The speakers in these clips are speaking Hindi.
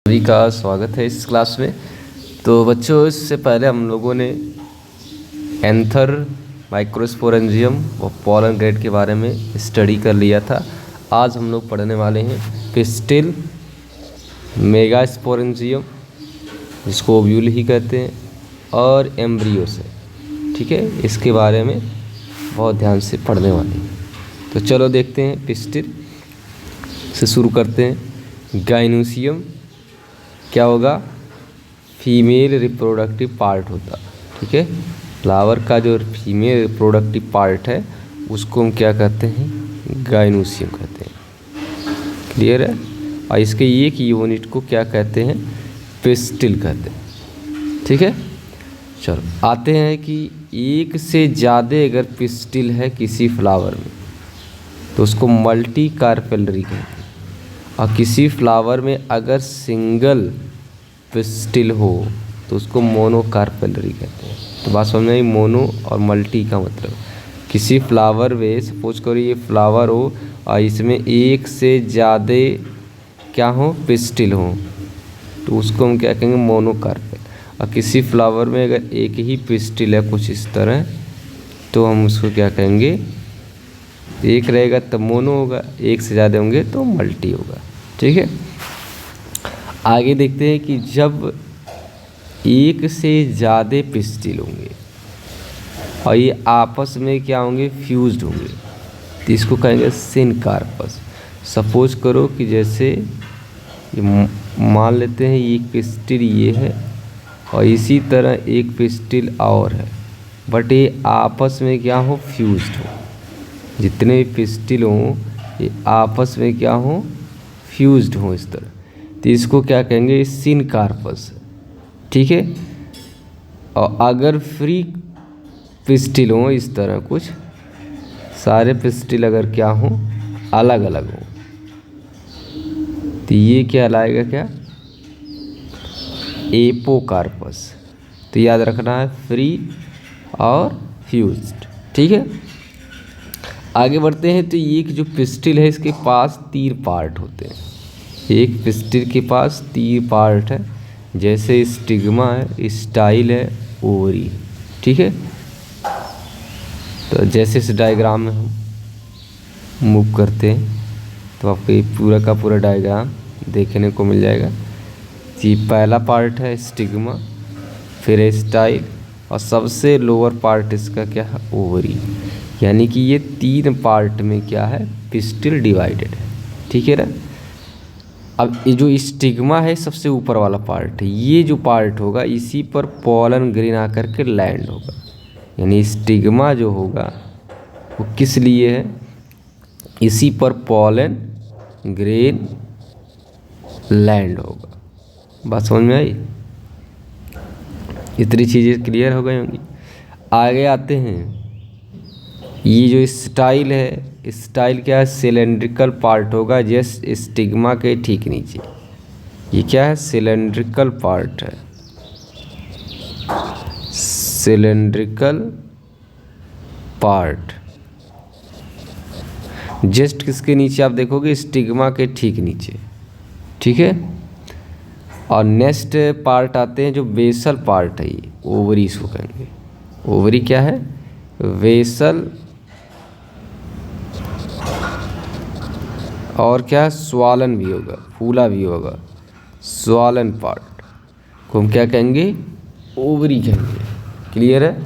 सभी का स्वागत है इस क्लास में। तो बच्चों, इससे पहले हम लोगों ने एंथर, माइक्रोस्पोरेंजियम और पॉलन ग्रेड के बारे में स्टडी कर लिया था। आज हम लोग पढ़ने वाले हैं पिस्टिल, मेगास्पोरेंजियम जिसको ओव्यूल ही कहते हैं, और एम्ब्रियो से। ठीक है, इसके बारे में बहुत ध्यान से पढ़ने वाले हैं। तो चलो देखते हैं। पिस्टिल से शुरू करते हैं। गाइनोसियम क्या होगा? फीमेल रिप्रोडक्टिव पार्ट होता। ठीक है, फ्लावर का जो फीमेल रिप्रोडक्टिव पार्ट है उसको हम क्या कहते हैं? गाइनोसियम कहते हैं। क्लियर है? और इसके एक यूनिट को क्या कहते हैं? पिस्टिल कहते हैं। ठीक है, चलो आते हैं कि एक से ज़्यादा अगर पिस्टिल है किसी फ्लावर में तो उसको मल्टी कार्पेलरी कहते हैं। और किसी फ्लावर में अगर सिंगल पिस्टिल हो तो उसको मोनोकार्पेलरी कहते हैं। तो बात समझ में आई? मोनो और मल्टी का मतलब किसी फ्लावर में, सपोज करो ये फ्लावर हो और इसमें एक से ज़्यादा क्या हो? पिस्टिल हो, तो उसको हम क्या कहेंगे? मोनोकार्पेल। और किसी फ्लावर में अगर एक ही पिस्टिल है कुछ इस तरह, तो हम उसको क्या कहेंगे? एक रहेगा तब मोनो होगा, एक से ज़्यादा होंगे तो मल्टी होगा। ठीक है, आगे देखते हैं कि जब एक से ज़्यादा पिस्टिल होंगे और ये आपस में क्या होंगे? फ्यूज्ड होंगे, तो इसको कहेंगे सिनकार्पस। सपोज करो कि जैसे मान लेते हैं एक पिस्टिल ये है और इसी तरह एक पिस्टिल और है, बट ये आपस में क्या हो? फ्यूज्ड हो। जितने भी पिस्टिल हों ये आपस में क्या हो? फ्यूज्ड हो इस तरह, तो इसको क्या कहेंगे? सिनकार्पस। ठीक है, और अगर फ्री पिस्टिल हो इस तरह, कुछ सारे पिस्टिल अगर क्या हो? अलग अलग हो, तो ये क्या लाएगा? क्या? एपोकार्पस। तो याद रखना है, फ्री और फ्यूज्ड। ठीक है, आगे बढ़ते हैं। तो ये जो पिस्टिल है इसके पास 3 पार्ट होते हैं। एक पिस्टिल के पास 3 पार्ट है, जैसे स्टिग्मा है, स्टाइल है, ओवरी। ठीक है, तो जैसे इस डायग्राम में हम मूव करते हैं तो आपको ये पूरा का पूरा डायग्राम देखने को मिल जाएगा। ये पहला पार्ट है स्टिग्मा, फिर है स्टाइल, और सबसे लोअर पार्ट इसका क्या है? ओवरी। यानी कि ये 3 पार्ट में क्या है? पिस्टिल डिवाइडेड है। ठीक है ना? अब ये जो स्टिग्मा है सबसे ऊपर वाला पार्ट है, ये जो पार्ट होगा इसी पर पॉलन ग्रेन आकर के लैंड होगा। यानी स्टिग्मा जो होगा वो किस लिए है? इसी पर पॉलन ग्रेन लैंड होगा। बात समझ में आई? इतनी चीज़ें क्लियर हो गई होंगी। आगे आते हैं। ये जो स्टाइल है, स्टाइल क्या है? सिलेंड्रिकल पार्ट होगा जस्ट स्टिग्मा के ठीक नीचे। ये क्या है? सिलेंड्रिकल पार्ट है। सिलेंड्रिकल पार्ट जस्ट किसके नीचे? आप देखोगे स्टिग्मा के ठीक नीचे। ठीक है, और नेक्स्ट पार्ट आते हैं जो बेसल पार्ट है, ये ओवरी इसको कहेंगे। ओवरी क्या है? वेसल, और क्या? स्वालन भी होगा, फूला भी होगा। स्वालन पार्ट को हम क्या कहेंगे? ओवरी कहेंगे। क्लियर है?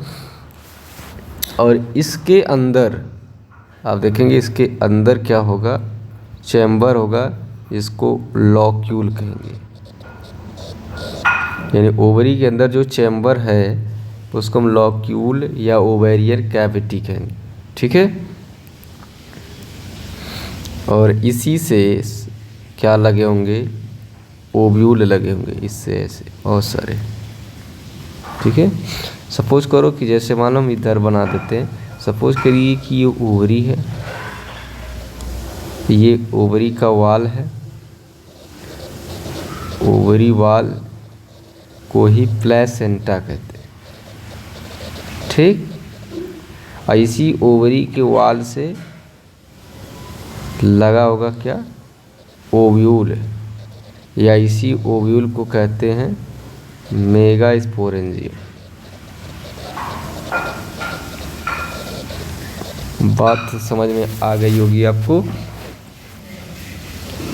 और इसके अंदर आप देखेंगे, इसके अंदर क्या होगा? चैम्बर होगा, जिसको लॉक्यूल कहेंगे। यानी ओवरी के अंदर जो चैम्बर है उसको हम लॉक्यूल या ओवेरियन कैविटी कहेंगे। ठीक है, और इसी से क्या लगे होंगे? ओव्यूल लगे होंगे, इससे ऐसे बहुत सारे। ठीक है, सपोज करो कि जैसे मानो हम इधर बना देते हैं। सपोज करिए कि ये ओवरी है, ये ओवरी का वाल है। ओवरी वाल को ही प्लेसेंटा कहते हैं। ठीक, और इसी ओवरी के वाल से लगा होगा क्या? ओव्यूल। या इसी ओव्यूल को कहते हैं मेगा स्पोरेंजियम। बात समझ में आ गई होगी आपको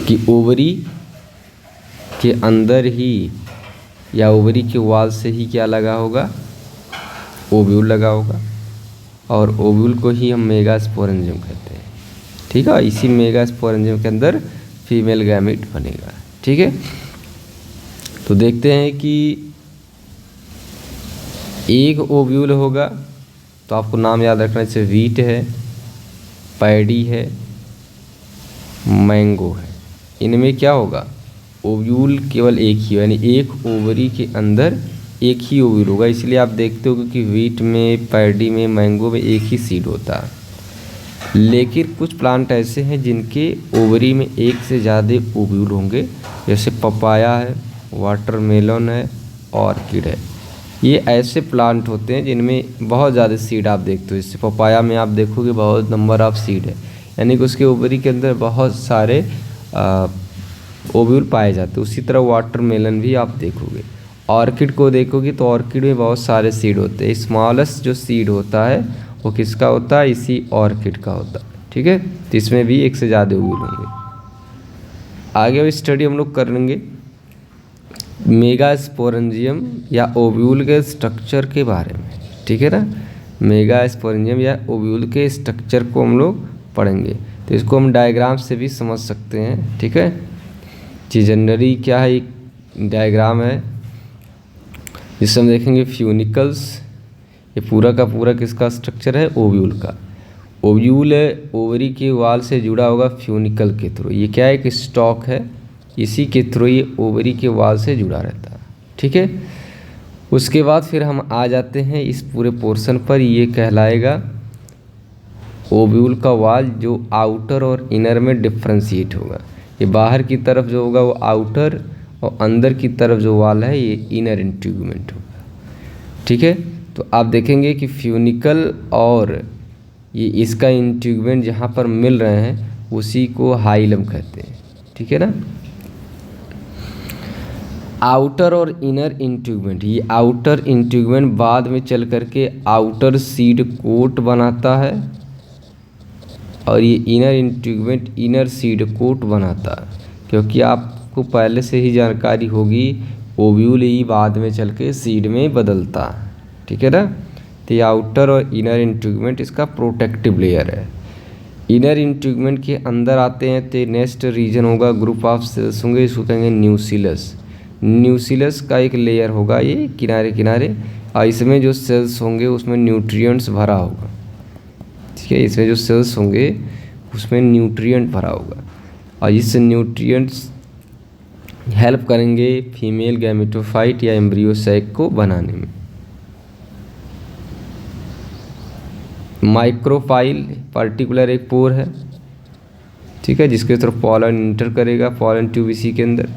कि ओवरी के अंदर ही या ओवरी के वाल से ही क्या लगा होगा, ओव्यूल लगा होगा, और ओव्यूल को ही हम मेगा स्पोरेंजियम कहते हैं। ठीक है, इसी मेगा स्पोरेंजियम के अंदर फीमेल गैमेट बनेगा। ठीक है, तो देखते हैं कि एक ओव्यूल होगा तो आपको नाम याद रखना, जैसे वीट है, पैडी है, मैंगो है। इनमें क्या होगा, ओव्यूल केवल एक ही, यानी एक ओवरी के अंदर एक ही ओव्यूल होगा। इसलिए आप देखते हो कि वीट में, पैडी में, मैंगो में एक ही सीड होता है। लेकिन कुछ प्लांट ऐसे हैं जिनके ओवरी में एक से ज़्यादा ओव्यूल होंगे, जैसे पपाया है, वाटरमेलन है, ऑर्किड है। ये ऐसे प्लांट होते हैं जिनमें बहुत ज़्यादा सीड आप देखते हो। जैसे पपाया में आप देखोगे बहुत नंबर ऑफ सीड है, यानी कि उसके ओवरी के अंदर बहुत सारे ओव्यूल पाए जाते हैं। उसी तरह वाटरमेलन भी आप देखोगे। ऑर्किड को देखोगे तो ऑर्किड में बहुत सारे सीड होते हैं। स्मॉलेस्ट जो सीड होता है वो किसका होता है, इसी ऑर्किड का होता है। ठीक है, तो इसमें भी एक से ज़्यादा ओव्यूल होंगे। आगे अब स्टडी हम लोग करेंगे मेगा स्पोरेंजियम या ओव्यूल के स्ट्रक्चर के बारे में। ठीक है ना, मेगा स्पोरेंजियम या ओव्यूल के स्ट्रक्चर को हम लोग पढ़ेंगे। तो इसको हम डायग्राम से भी समझ सकते हैं। ठीक है, जनरली क्या है, एक डायग्राम है जिससे हम देखेंगे फ्यूनिकल्स। ये पूरा का पूरा किसका स्ट्रक्चर है, ओव्यूल का। ओव्यूल है ओवरी के वाल से जुड़ा होगा फ्यूनिकल के थ्रू। ये क्या है, एक स्टॉक है, इसी के थ्रू ये ओवरी के वाल से जुड़ा रहता है। ठीक है, उसके बाद फिर हम आ जाते हैं इस पूरे पोर्शन पर। ये कहलाएगा ओव्यूल का वाल, जो आउटर और इनर में डिफ्रेंशिएट होगा। ये बाहर की तरफ जो होगा वो आउटर, और अंदर की तरफ जो वाल है ये इनर इंटीग्यूमेंट होगा। ठीक है, तो आप देखेंगे कि फ्यूनिकल और ये इसका इंटीग्यूमेंट जहाँ पर मिल रहे हैं उसी को हाइलम कहते हैं। ठीक है ना, आउटर और इनर इंटीग्यूमेंट, ये आउटर इंटीग्यूमेंट बाद में चल करके आउटर सीड कोट बनाता है, और ये inner integument inner seed coat बनाता है। क्योंकि आपको पहले से ही जानकारी होगी, ओव्यूल ही बाद में चल के सीड में बदलता है। ठीक है ना, तो ये आउटर और इनर इंटीग्यूमेंट इसका प्रोटेक्टिव लेयर है। इनर इंटीग्यूमेंट के अंदर आते हैं तो नेक्स्ट रीजन होगा, ग्रुप ऑफ सेल्स होंगे, इसको कहेंगे न्यूसिलस। न्यूसिलस का एक लेयर होगा ये किनारे किनारे, और इसमें जो सेल्स होंगे उसमें न्यूट्रिएंट्स भरा होगा। ठीक है, इसमें जो सेल्स होंगे उसमें न्यूट्रिएंट भरा होगा, और इस न्यूट्रिएंट्स हेल्प करेंगे फीमेल गैमेटोफाइट या एम्ब्रियो सैक को बनाने में। माइक्रोफाइल पर्टिकुलर एक पोर है, ठीक है, जिसके तरफ पॉलन इंटर करेगा, पॉलन ट्यूब इसी के अंदर,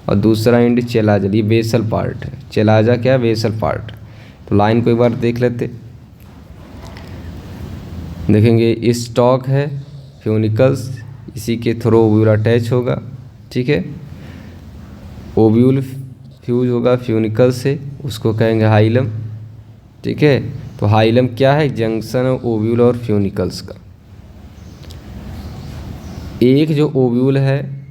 और दूसरा एंड चेलाजा, ये बेसल पार्ट है। चेलाजा क्या है, बेसल पार्ट। तो लाइन को एक बार देख लेते, देखेंगे स्टॉक है फ्यूनिकल्स, इसी के थ्रू ओव्यूल अटैच होगा। ठीक है, ओव्यूल फ्यूज होगा फ्यूनिकल से, उसको कहेंगे हाइलम। ठीक है, तो हाइलम क्या है, जंक्शन ओव्यूल और फ्यूनिकल्स का। एक जो ओव्यूल है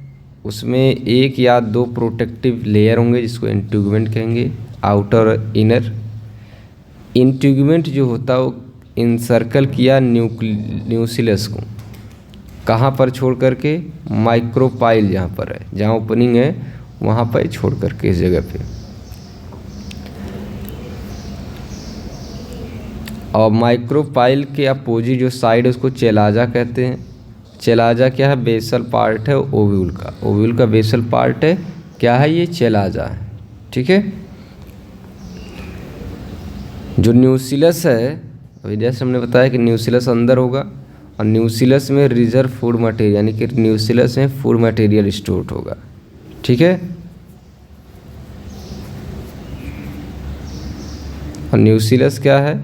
उसमें एक या दो प्रोटेक्टिव लेयर होंगे जिसको इंटीग्यूमेंट कहेंगे, आउटर और इनर। इंटीग्यूमेंट जो होता है वो इनसर्कल किया न्यूसिलस को, कहाँ पर छोड़ करके, माइक्रोपाइल जहाँ पर है, जहाँ ओपनिंग है वहाँ पर छोड़ करके, इस जगह पे। और माइक्रोपाइल के अपोजिट जो साइड है उसको चेलाजा कहते हैं। चेलाजा क्या है, बेसल पार्ट है ओव्यूल का। ओव्यूल का बेसल पार्ट है, क्या है ये, चेलाजा है। ठीक है, जो न्यूसिलस है, अभी जैसे हमने बताया कि न्यूसिलस अंदर होगा, और न्यूसिलस में रिजर्व फूड मटेरियल, यानी कि न्यूसिलस में फूड मटेरियल स्टोर होगा। ठीक है, और न्यूसिलस क्या है,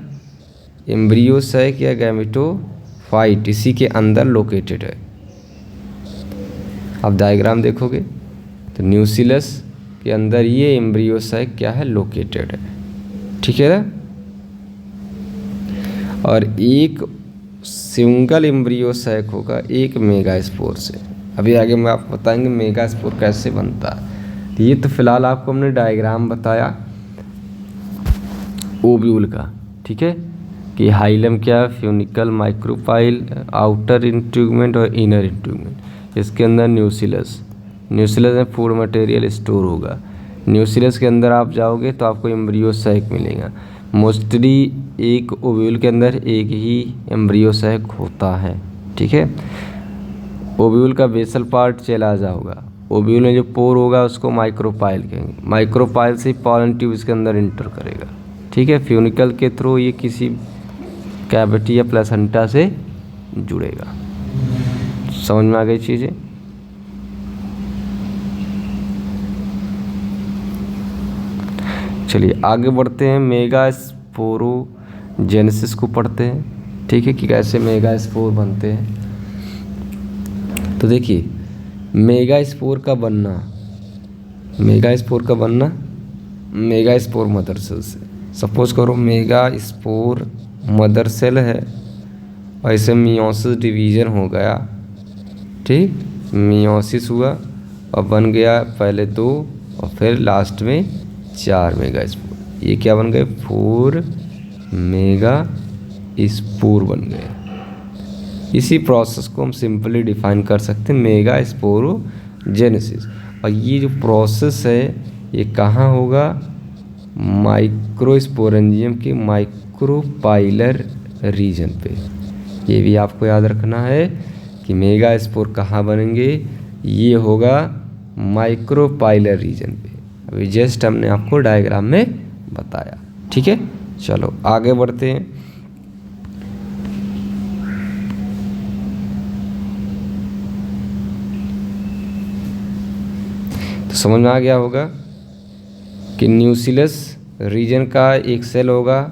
एम्ब्रियो सैक या गैमेटोफाइट, इसी के अंदर लोकेटेड है। आप डायग्राम देखोगे तो न्यूक्लियस के अंदर ये एम्ब्रियो साइक क्या है, लोकेटेड है। ठीक है ना। और एक सिंगल एम्ब्रियो साइक होगा एक मेगास्पोर से। अभी आगे मैं आपको बताएंगे मेगास्पोर कैसे बनता है। तो ये तो फिलहाल आपको हमने डायग्राम बताया ओव्यूल का, ठीक है, कि हाइलम क्या, फ्यूनिकल, माइक्रोपाइल, आउटर इंट्रूगमेंट और इनर इंट्रूगमेंट। इसके अंदर न्यूक्लियस में फूड मटेरियल स्टोर होगा। न्यूक्लियस के अंदर आप जाओगे तो आपको एम्ब्रियो साइक मिलेगा। मोस्टली एक ओव्यूल के अंदर एक ही एम्ब्रियो साइक होता है। ठीक है। ओव्यूल का बेसल पार्ट चेलाजा होगा। ओव्यूल में जो पोर होगा उसको माइक्रोपाइल कहेंगे। माइक्रोपाइल से पॉलन ट्यूब इसके अंदर इंटर करेगा। ठीक है। फ्यूनिकल के थ्रू ये किसी कैविटी या प्लेसेंटा से जुड़ेगा। समझ में आ गई चीज़ें। चलिए आगे बढ़ते हैं, मेगास्पोरोजेनेसिस को पढ़ते हैं। ठीक है, कि कैसे मेगास्पोर बनते हैं। तो देखिए मेगास्पोर का बनना मेगास्पोर मदर सेल से। सपोज करो मेगास्पोर मदर सेल है और इसे मियोसिस डिवीजन हो गया। ठीक, मियोसिस हुआ और बन गया पहले 2 और फिर लास्ट में 4 मेगास्पोर। ये क्या बन गए, 4 मेगास्पोर बन गए। इसी प्रोसेस को हम सिंपली डिफाइन कर सकते हैं मेगास्पोरोजेनेसिस। और ये जो प्रोसेस है ये कहाँ होगा, माइक्रोस्पोरेंजियम के माइक्रोपाइलर रीजन पे। ये भी आपको याद रखना है कि मेगास्पोर कहाँ बनेंगे, ये होगा माइक्रोपाइलर रीजन पे। अभी जस्ट हमने आपको डायग्राम में बताया। ठीक है, चलो आगे बढ़ते हैं। तो समझ में आ गया होगा कि न्यूक्लियस रीजन का एक सेल होगा,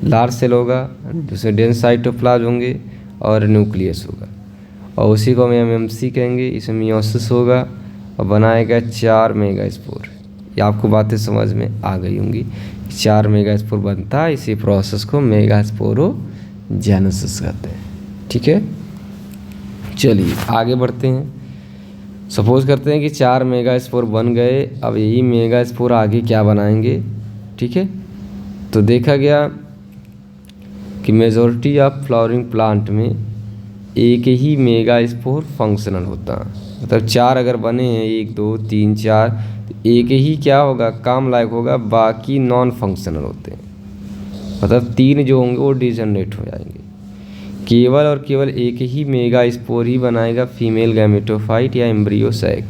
लार्ज सेल होगा, जिसमें डेंस साइटोप्लाज्म होंगे और न्यूक्लियस होगा, और उसी को हम एमएमसी कहेंगे। इसमें मियोसिस होगा और बनाएगा 4 मेगास्पोर। ये आपको बातें समझ में आ गई होंगी। 4 मेगास्पोर बनता है, इसी प्रोसेस को मेगास्पोरोजेनेसिस कहते हैं। ठीक है, चलिए आगे बढ़ते हैं। सपोज करते हैं कि 4 मेगास्पोर बन गए। अब यही मेगास्पोर आगे क्या बनाएंगे। ठीक है, तो देखा गया कि मेजॉरिटी ऑफ फ्लावरिंग प्लांट में एक ही मेगास्पोर फंक्शनल होता है। मतलब 4 अगर बने हैं, 1 2 3 4, तो एक ही क्या होगा, काम लायक होगा, बाकी नॉन फंक्शनल होते हैं। मतलब 3 जो होंगे वो डिजनरेट हो जाएंगे। केवल और केवल एक ही मेगास्पोर ही बनाएगा फीमेल गैमेटोफाइट या एम्ब्रियो सैक।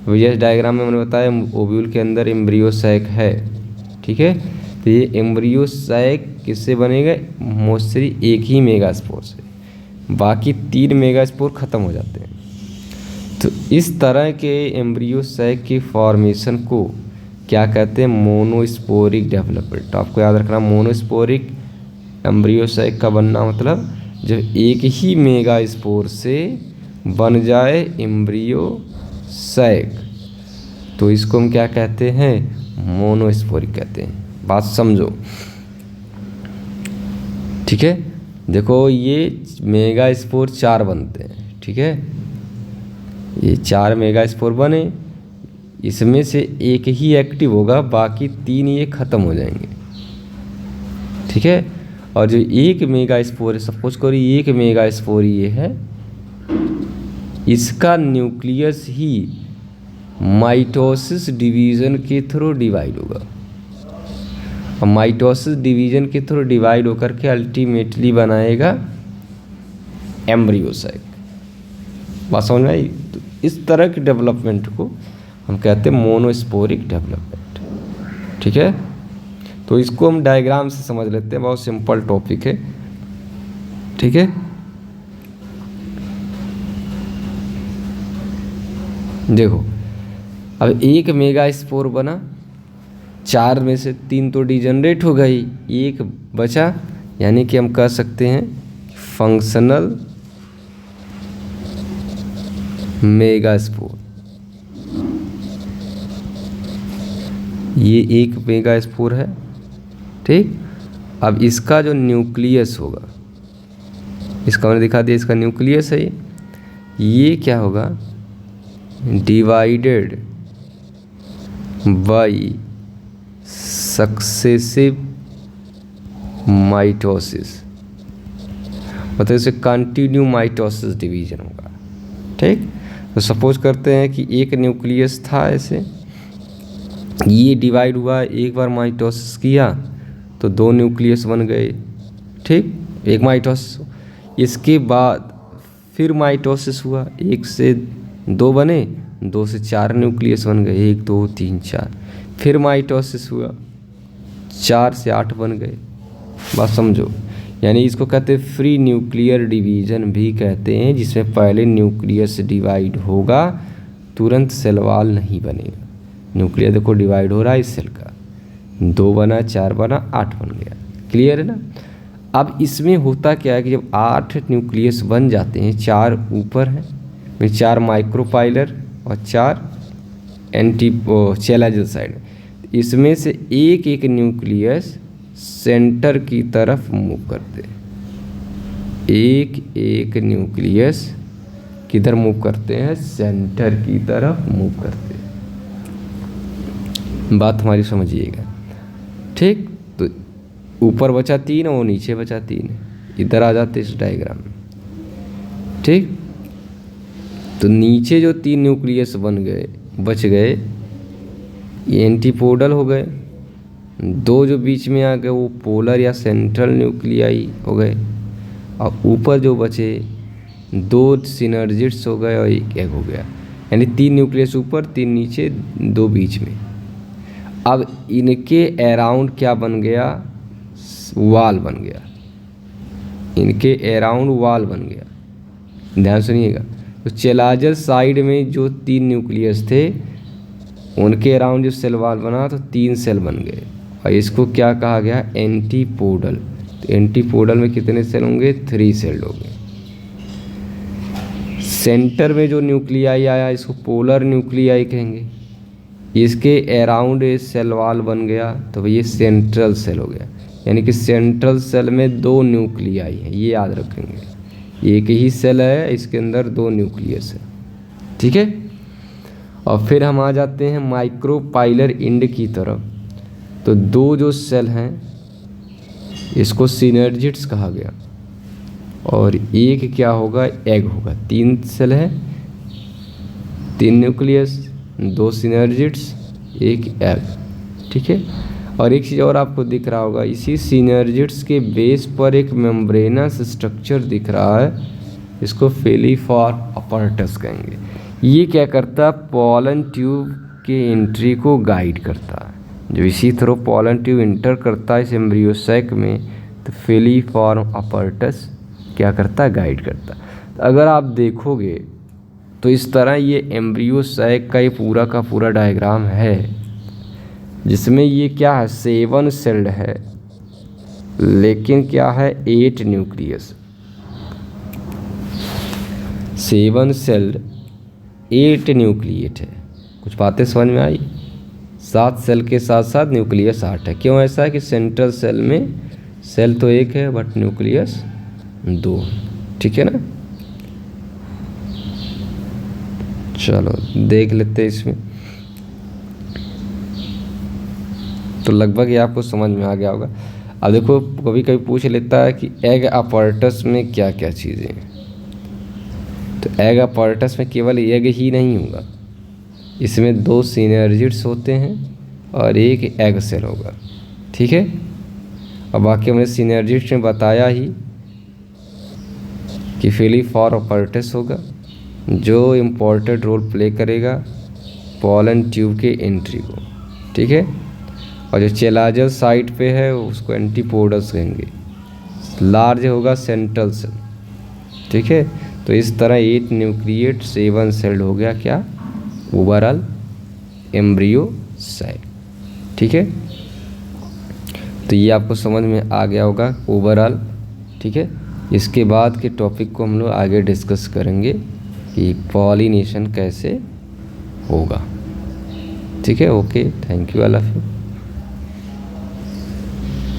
अभी जैसे डायग्राम में मैंने बताया ओव्यूल के अंदर एम्ब्रियो सैक है। ठीक है, तो ये एम्ब्रियो सैक किससे बनेगा, मोस्टली एक ही मेगास्पोर से, बाकी 3 मेगास्पोर ख़त्म हो जाते हैं। तो इस तरह के एम्ब्रियो सैक की फॉर्मेशन को क्या कहते हैं, मोनोस्पोरिक डेवलपमेंट। आपको याद रखना, मोनोस्पोरिक एम्ब्रियो सैक का बनना मतलब जब एक ही मेगास्पोर से बन जाए एम्ब्रियो सैक, तो इसको हम क्या कहते हैं, मोनोस्पोरिक कहते हैं। बात समझो। ठीक है, देखो ये मेगास्पोर 4 बनते हैं। ठीक है, ये 4 मेगास्पोर बने, इसमें से एक ही एक्टिव होगा, बाकी 3 ये ख़त्म हो जाएंगे। ठीक है, और जो एक मेगास्पोर है, सपोज करो 1 मेगास्पोर ये है, इसका न्यूक्लियस ही माइटोसिस डिवीज़न के थ्रू डिवाइड होगा। और माइटोसिस डिवीज़न के थ्रू डिवाइड होकर के अल्टीमेटली बनाएगा एम्ब्रियो सैक। बात समझ में आई। तो इस तरह के डेवलपमेंट को हम कहते हैं मोनोस्पोरिक डेवलपमेंट। ठीक है, तो इसको हम डायग्राम से समझ लेते हैं, बहुत सिंपल टॉपिक है। ठीक है, देखो अब 1 मेगास्पोर बना, 4 में से 3 तो डिजनरेट हो गई, 1 बचा, यानी कि हम कह सकते हैं फंक्शनल मेगास्पोर। ये एक मेगा स्पोर है, ठीक। अब इसका जो न्यूक्लियस होगा, इसका मैंने दिखा दिया, इसका न्यूक्लियस है ये क्या होगा, डिवाइडेड बाई सक्सेसिव माइटोसिस, मतलब इसे कंटिन्यू माइटोसिस डिवीजन होगा, ठीक। तो सपोज करते हैं कि एक न्यूक्लियस था ऐसे, ये डिवाइड हुआ, एक बार माइटोसिस किया तो 2 न्यूक्लियस बन गए, ठीक, एक माइटोसिस। इसके बाद फिर माइटोसिस हुआ, 1 से 2 बने, 2 से 4 न्यूक्लियस बन गए, 1 2 3 4। फिर माइटोसिस हुआ, 4 से 8 बन गए। बात समझो, यानी इसको कहते हैं फ्री न्यूक्लियर डिवीजन भी कहते हैं, जिसमें पहले न्यूक्लियस डिवाइड होगा, तुरंत सेल वॉल नहीं बनेगा। न्यूक्लियर देखो डिवाइड हो रहा है इस सेल का, 2 बना, 4 बना, 8 बन गया। क्लियर है ना। अब इसमें होता क्या है कि जब 8 न्यूक्लियस बन जाते हैं, 4 ऊपर हैं, 4 माइक्रोपाइलर और 4 एंटी चेलाजल साइड, इसमें से एक एक न्यूक्लियस सेंटर की तरफ मूव करते हैं। एक एक न्यूक्लियस किधर मूव करते हैं, सेंटर की तरफ मूव करते हैं। बात हमारी समझिएगा, ठीक। तो ऊपर बचा 3 और नीचे बचा 3, इधर आ जाते इस डायग्राम में, ठीक। तो नीचे जो 3 न्यूक्लियस बच गए, ये एंटीपोडल हो गए। 2 जो बीच में आ गए वो पोलर या सेंट्रल न्यूक्लियाई हो गए, और ऊपर जो बचे 2 सिनर्जिड्स हो गए और 1 एग हो गया। यानी 3 न्यूक्लियस ऊपर, 3 नीचे, 2 बीच में। अब इनके अराउंड क्या बन गया, वाल बन गया, इनके अराउंड वाल बन गया। ध्यान सुनिएगा। तो चेलाजल साइड में जो 3 न्यूक्लियस थे, उनके अराउंड जो सेल वाल बना तो 3 सेल बन गए, और इसको क्या कहा गया, एंटीपोडल। तो एंटीपोडल में कितने सेल होंगे, 3 सेल होंगे। सेंटर में जो न्यूक्लियाई आया इसको पोलर न्यूक्लियाई कहेंगे। इसके अराउंड सेल वाल बन गया तो ये सेंट्रल सेल हो गया। यानी कि सेंट्रल सेल में 2 न्यूक्लियाई हैं, ये याद रखेंगे। एक ही सेल है, इसके अंदर 2 न्यूक्लियस है, ठीक है। और फिर हम आ जाते हैं माइक्रोपाइलर एंड की तरफ। तो 2 जो सेल हैं इसको सिनर्जिड्स कहा गया, और एक क्या होगा, एग होगा। 3 सेल है, 3 न्यूक्लियस, 2 सिनर्जिड्स, 1 एग, ठीक है। और एक चीज़ और आपको दिख रहा होगा, इसी सिनर्जिड्स के बेस पर एक मेम्ब्रेनस स्ट्रक्चर दिख रहा है, इसको फेलिफॉर्म अपरटस कहेंगे। ये क्या करता है, पॉलन ट्यूब के एंट्री को गाइड करता है। जो इसी तरह पॉलन ट्यूब इंटर करता है इस एम्ब्रियो सैक में, तो फेलिफॉर्म अपरटस क्या करता है, गाइड करता है। तो अगर आप देखोगे तो इस तरह ये एम्ब्रियो सैक का ये पूरा का पूरा डायग्राम है, जिसमें ये क्या है, 7 सेल्ड है, लेकिन क्या है, 8 न्यूक्लियस। 7 सेल्ड 8 न्यूक्लिएट है। कुछ बातें समझ में आई। 7 सेल के साथ साथ न्यूक्लियस 8 है। क्यों ऐसा है कि सेंट्रल सेल में सेल तो 1 है बट न्यूक्लियस 2, ठीक है ना। चलो देख लेते हैं इसमें। तो लगभग ये आपको समझ में आ गया होगा। अब देखो, कभी कभी पूछ लेता है कि एग अपॉर्टस में क्या क्या चीज़ें हैं। तो एग अपॉर्टस में केवल एग ही नहीं होगा, इसमें 2 सिनर्जिड्स होते हैं और 1 एग सेल होगा, ठीक है। और बाकी हमने सिनर्जिड्स में बताया ही कि फेलिफॉर्म अपॉर्टस होगा, जो इम्पोर्टेंट रोल प्ले करेगा पॉलन ट्यूब के एंट्री को, ठीक है। और जो चेलाजल साइड पे है उसको एंटीपोडल्स कहेंगे। लार्ज होगा सेंट्रल सेल, ठीक है। तो इस तरह 8 न्यूक्लिएट 7 सेल्ड हो गया क्या, ओवरऑल एम्ब्रियो सैक, ठीक है। तो ये आपको समझ में आ गया होगा ओवरऑल, ठीक है। इसके बाद के टॉपिक को हम लोग आगे डिस्कस करेंगे कि पॉलिनेशन कैसे होगा, ठीक है। Okay, thank you all of you.